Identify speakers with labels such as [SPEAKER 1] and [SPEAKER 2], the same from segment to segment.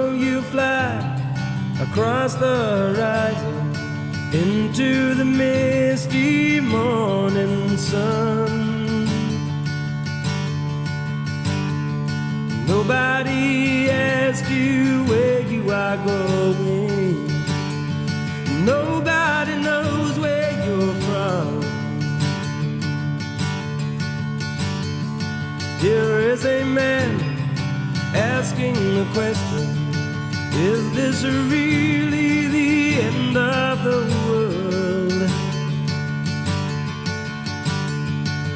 [SPEAKER 1] So you fly across the horizon into the misty morning sun. Nobody asks you where you are going. Nobody knows where you're from. Here is a man asking the question, is this really the end of the world?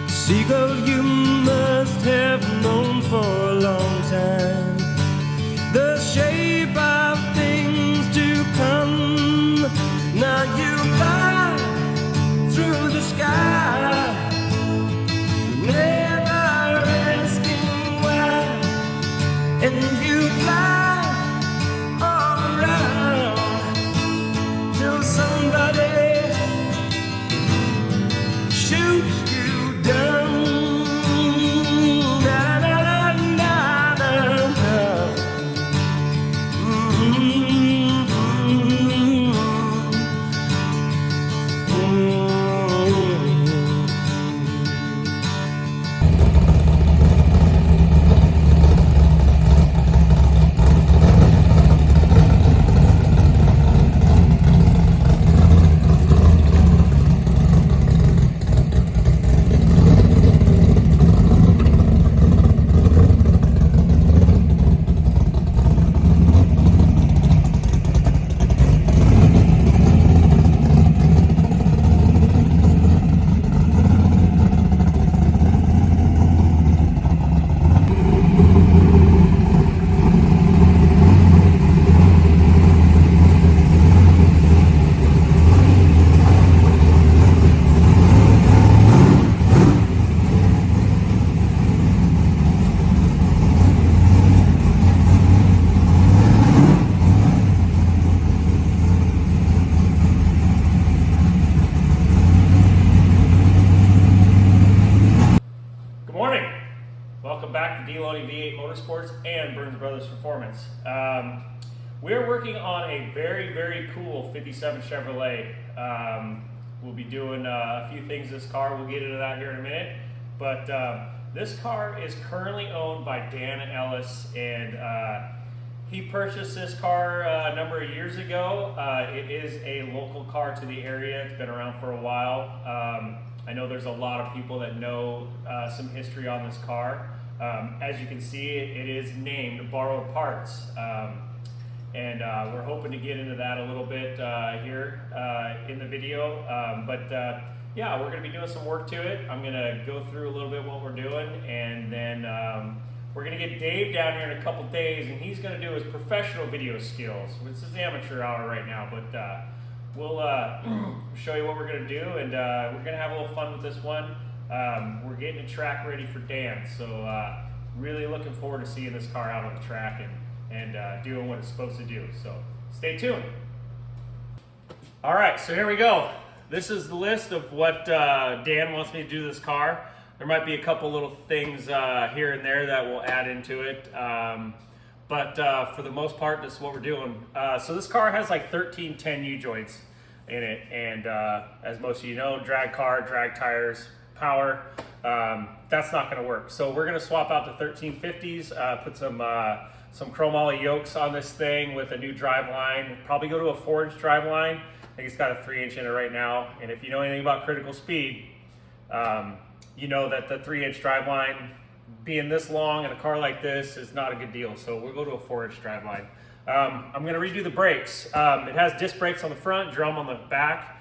[SPEAKER 1] Seagull, you must have known for a long time the shape of things to come. Now you fly through the sky, never asking why, and you fly all around till somebody shoots you down. Na, na, na, na, na.
[SPEAKER 2] Welcome back to D-Loney V8 Motorsports and Burns Brothers Performance. We're working on a very, very cool 57 Chevrolet. We'll be doing a few things this car. We'll get into that here in a minute. But this car is currently owned by Dan Ellis, and he purchased this car a number of years ago. It is a local car to the area. It's been around for a while. I know there's a lot of people that know some history on this car. As you can see, it is named Borrowed Parts. And we're hoping to get into that a little bit here in the video. Yeah, we're going to be doing some work to it. I'm going to go through a little bit what we're doing, and then we're going to get Dave down here in a couple days, and he's going to do his professional video skills. This is amateur hour right now, but we'll show you what we're going to do, and we're going to have a little fun with this one. We're getting a track ready for Dan, so really looking forward to seeing this car out on the track and doing what it's supposed to do. So stay tuned. All right, so here we go. This is the list of what Dan wants me to do to this car. There might be a couple little things here and there that we'll add into it. But for the most part, this is what we're doing. So this car has like 13 10 U-joints in it. And as most of you know, drag car, drag tires, power, that's not gonna work. So we're gonna swap out the 1350s, put some chromoly yokes on this thing with a new drive line. Probably go to a 4-inch drive line. I think it's got a 3-inch in it right now. And if you know anything about critical speed, you know that the 3-inch drive line being this long in a car like this is not a good deal. So we'll go to a 4-inch drive line. I'm gonna redo the brakes. It has disc brakes on the front, drum on the back.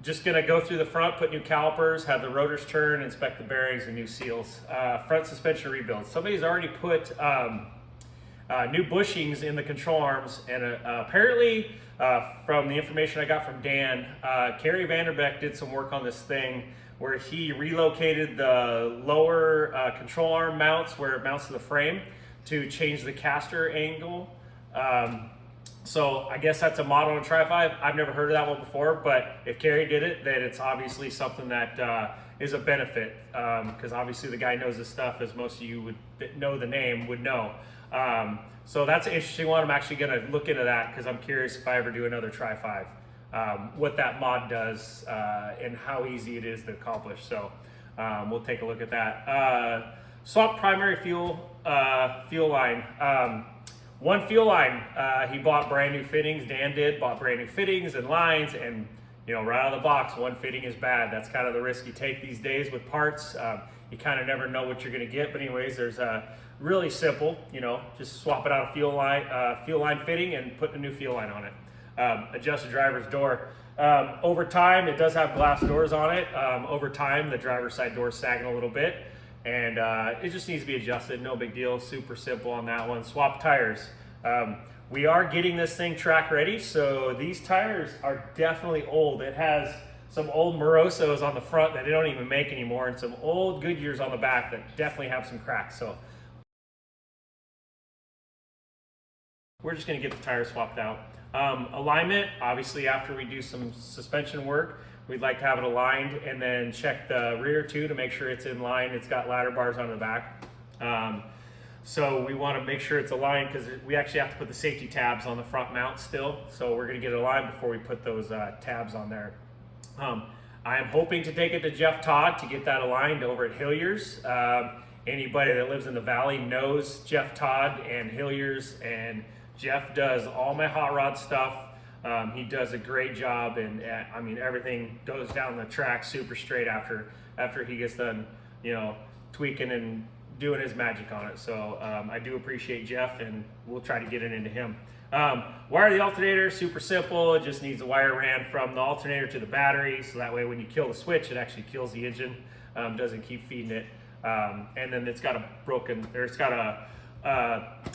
[SPEAKER 2] Just gonna go through the front, put new calipers, have the rotors turn, inspect the bearings and new seals. Front suspension rebuild. Somebody's already put new bushings in the control arms, and apparently from the information I got from Dan, Kerry Vanderbeck did some work on this thing where he relocated the lower control arm mounts where it mounts to the frame to change the caster angle. So I guess that's a mod on a Tri-5. I've never heard of that one before, but if Kerry did it, then it's obviously something that is a benefit, because obviously the guy knows his stuff, as most of you would know the name would know. So that's an interesting one. I'm actually going to look into that because I'm curious if I ever do another Tri-5, what that mod does and how easy it is to accomplish. So we'll take a look at that. Swap primary fuel line. One fuel line, he bought brand new fittings. Dan bought brand new fittings and lines, and right out of the box, one fitting is bad. That's kind of the risk you take these days with parts. You kind of never know what you're going to get. But anyways, there's really simple, just swap it out a fuel line fitting and put a new fuel line on it. Adjust the driver's door. Over time, it does have glass doors on it. Over time, the driver's side door is sagging a little bit, and it just needs to be adjusted. No big deal, super simple on that one. Swap tires. We are getting this thing track ready, so these tires are definitely old. It has some old Morosos on the front that they don't even make anymore, and some old Goodyears on the back that definitely have some cracks. So we're just going to get the tires swapped out. Alignment, obviously after we do some suspension work, we'd like to have it aligned, and then check the rear too to make sure it's in line. It's got ladder bars on the back. So we want to make sure it's aligned because we actually have to put the safety tabs on the front mount still. So we're going to get it aligned before we put those tabs on there. I am hoping to take it to Jeff Todd to get that aligned over at Hilliers. Anybody that lives in the valley knows Jeff Todd and Hilliers, and Jeff does all my hot rod stuff. He does a great job, and I mean, everything goes down the track super straight after he gets done, tweaking and doing his magic on it. So I do appreciate Jeff, and we'll try to get it into him. Wire the alternator, super simple. It just needs a wire ran from the alternator to the battery, so that way when you kill the switch, it actually kills the engine, doesn't keep feeding it. And then it's got a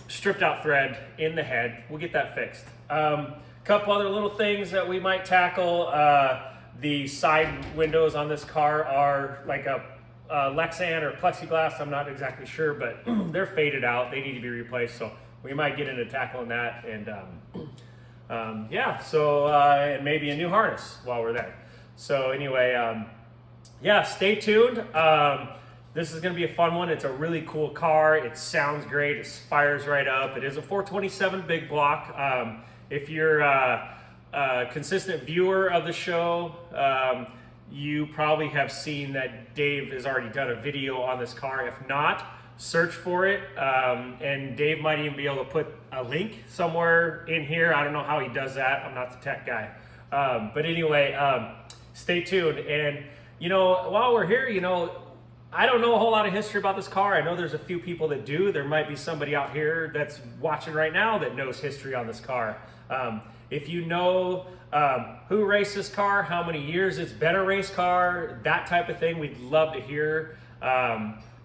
[SPEAKER 2] stripped out thread in the head. We'll get that fixed. Couple other little things that we might tackle. The side windows on this car are like a Lexan or plexiglass. I'm not exactly sure, but they're faded out. They need to be replaced. So we might get into tackling that, and and maybe a new harness while we're there. So anyway, stay tuned. This is going to be a fun one. It's a really cool car. It sounds great. It fires right up. It is a 427 big block. If you're a consistent viewer of the show, you probably have seen that Dave has already done a video on this car. If not, search for it. And Dave might even be able to put a link somewhere in here. I don't know how he does that. I'm not the tech guy. But anyway, stay tuned. And, while we're here, I don't know a whole lot of history about this car. I know there's a few people that do. There might be somebody out here that's watching right now that knows history on this car. If you know who raced this car, how many years it's been a race car, that type of thing, we'd love to hear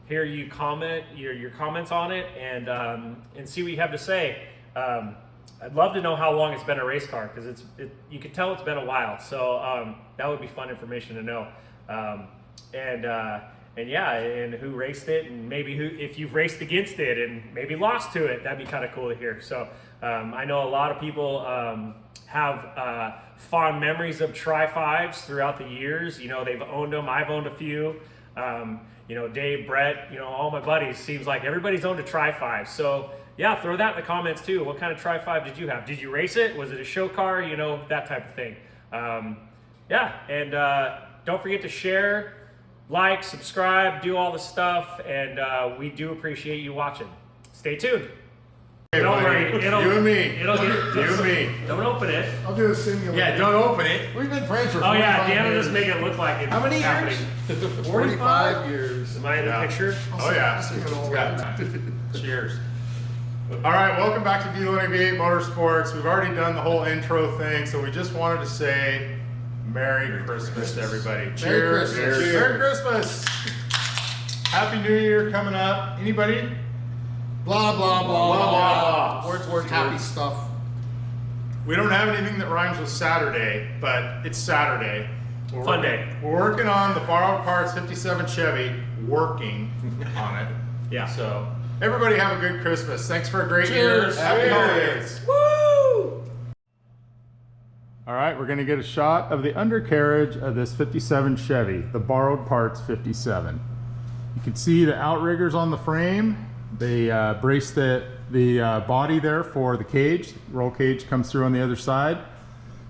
[SPEAKER 2] you comment your comments on it, and see what you have to say. I'd love to know how long it's been a race car, because you can tell it's been a while. So that would be fun information to know. And who raced it, and maybe if you've raced against it and maybe lost to it, that'd be kind of cool to hear. So I know a lot of people have fond memories of Tri-5s throughout the years. They've owned them. I've owned a few. Dave, Brett, all my buddies, seems like everybody's owned a Tri-5. So yeah, throw that in the comments too. What kind of Tri-5 did you have? Did you race it? Was it a show car? That type of thing. Don't forget to share, like, subscribe, do all the stuff, and we do appreciate you watching. Stay tuned.
[SPEAKER 3] Hey,
[SPEAKER 2] don't worry,
[SPEAKER 3] you and me.
[SPEAKER 2] It'll get
[SPEAKER 3] you and me.
[SPEAKER 2] Don't open it.
[SPEAKER 4] I'll do a simulator.
[SPEAKER 3] Yeah, don't open it.
[SPEAKER 4] We've been friends for
[SPEAKER 2] Oh yeah,
[SPEAKER 4] 45
[SPEAKER 2] Dan will
[SPEAKER 4] years.
[SPEAKER 2] just make it look like it's
[SPEAKER 4] How many
[SPEAKER 2] happening.
[SPEAKER 4] years? 45 years.
[SPEAKER 2] Am I in the picture?
[SPEAKER 3] Oh yeah. Cheers. All right, welcome back to D188 Motorsports. We've already done the whole intro thing, so we just wanted to say Merry Christmas to everybody. Cheers.
[SPEAKER 4] Christmas.
[SPEAKER 3] Cheers. Merry Christmas. Happy New Year coming up. Anybody?
[SPEAKER 4] Blah, blah, blah,
[SPEAKER 3] Blah, blah, blah.
[SPEAKER 4] Words, happy stuff.
[SPEAKER 3] We don't have anything that rhymes with Saturday, but it's Saturday.
[SPEAKER 2] Fun day.
[SPEAKER 3] We're working on the borrowed parts 57 Chevy, working on it.
[SPEAKER 2] Yeah.
[SPEAKER 3] So everybody have a good Christmas. Thanks for a great year.
[SPEAKER 4] Cheers.
[SPEAKER 3] Happy holidays.
[SPEAKER 2] Woo!
[SPEAKER 3] All right, we're gonna get a shot of the undercarriage of this 57 Chevy, the borrowed parts 57. You can see the outriggers on the frame. They braced it the body there for the cage. Roll cage comes through on the other side.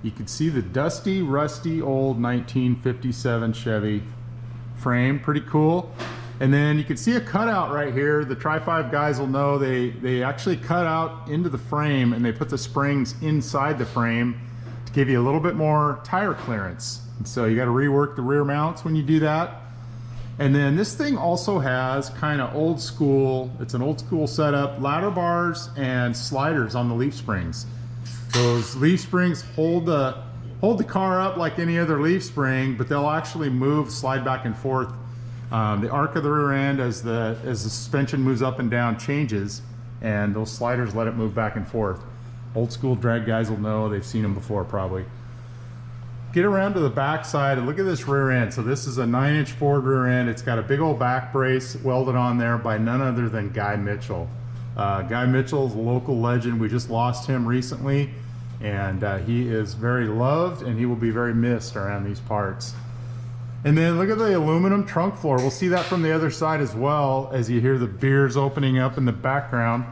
[SPEAKER 3] You can see the dusty, rusty, old 1957 Chevy frame. Pretty cool. And then you can see a cutout right here. The Tri-5 guys will know they actually cut out into the frame and they put the springs inside the frame to give you a little bit more tire clearance. And so you got to rework the rear mounts when you do that. And then this thing also has kind of old school, it's an old school setup, ladder bars and sliders on the leaf springs. Those leaf springs hold the car up like any other leaf spring, but they'll actually move, slide back and forth. The arc of the rear end as the suspension moves up and down changes, and those sliders let it move back and forth. Old school drag guys will know, they've seen them before probably. Get around to the back side and look at this rear end. So this is a 9-inch Ford rear end. It's got a big old back brace welded on there by none other than Guy Mitchell. Guy Mitchell is a local legend. We just lost him recently, and he is very loved and he will be very missed around these parts. And then look at the aluminum trunk floor. We'll see that from the other side as well as you hear the beers opening up in the background.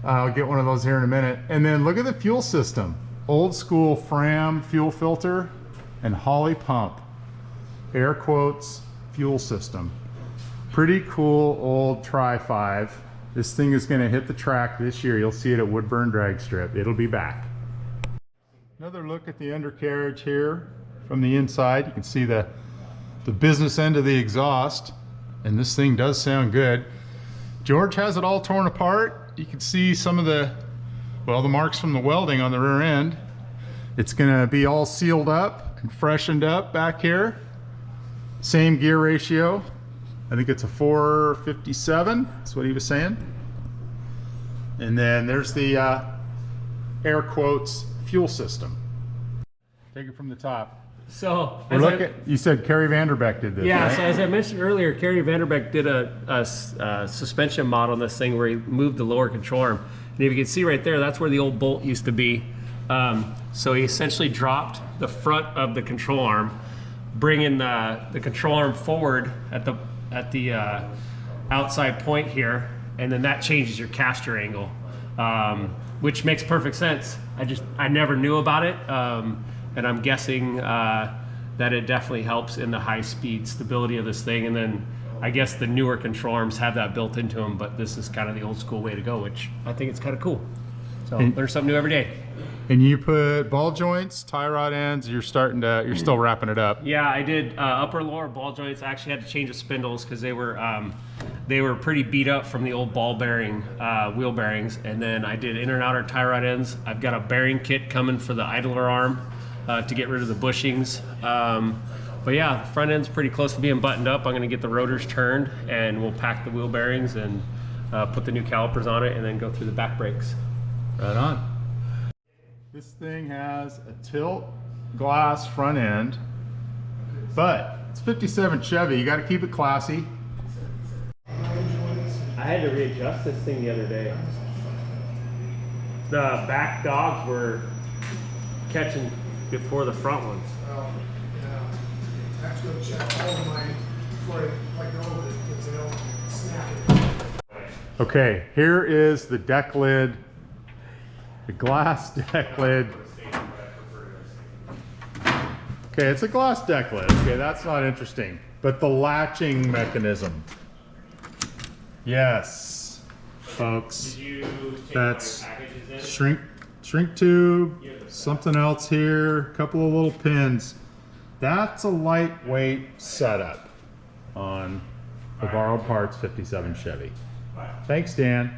[SPEAKER 3] I'll get one of those here in a minute. And then look at the fuel system. Old school Fram fuel filter and Holley pump. Air quotes, fuel system. Pretty cool old Tri-5. This thing is gonna hit the track this year. You'll see it at Woodburn Drag Strip. It'll be back. Another look at the undercarriage here from the inside. You can see the business end of the exhaust, and this thing does sound good. George has it all torn apart. You can see some of the marks from the welding on the rear end. It's gonna be all sealed up and freshened up back here. Same gear ratio. I think it's a 457, that's what he was saying. And then there's the air quotes fuel system. Take it from the top.
[SPEAKER 2] So,
[SPEAKER 3] you said Kerry Vanderbeck did this,
[SPEAKER 2] yeah,
[SPEAKER 3] right?
[SPEAKER 2] so as I mentioned earlier, Kerry Vanderbeck did a suspension mod on this thing where he moved the lower control arm. And if you can see right there, that's where the old bolt used to be. So he essentially dropped the front of the control arm, bringing the control arm forward at the outside point here, and then that changes your caster angle, which makes perfect sense. I never knew about it. And I'm guessing that it definitely helps in the high speed stability of this thing. And then I guess the newer control arms have that built into them, but this is kind of the old school way to go, which I think it's kind of cool. So learn something new every day.
[SPEAKER 3] And you put ball joints, tie rod ends, you're still wrapping it up.
[SPEAKER 2] Yeah, I did upper lower ball joints. I actually had to change the spindles because they were pretty beat up from the old ball bearing wheel bearings. And then I did inner and outer tie rod ends. I've got a bearing kit coming for the idler arm to get rid of the bushings. But yeah, the front end's pretty close to being buttoned up. I'm gonna get the rotors turned and we'll pack the wheel bearings and put the new calipers on it and then go through the back brakes.
[SPEAKER 3] Right on. This thing has a tilt glass front end, but it's 57 Chevy. You gotta keep it classy.
[SPEAKER 2] I had to readjust this thing the other day. The back dogs were catching before the front ones.
[SPEAKER 5] Oh, yeah. I have to go check all of mine before I let go of it because they don't snap it.
[SPEAKER 3] Okay, here is the deck lid, the glass deck lid. Okay, it's a glass deck lid. Okay, that's not interesting. But the latching mechanism. Yes, folks. That's shrink tube, something else here, a couple of little pins. That's a lightweight setup on the borrowed parts 57 Chevy. Thanks, Dan.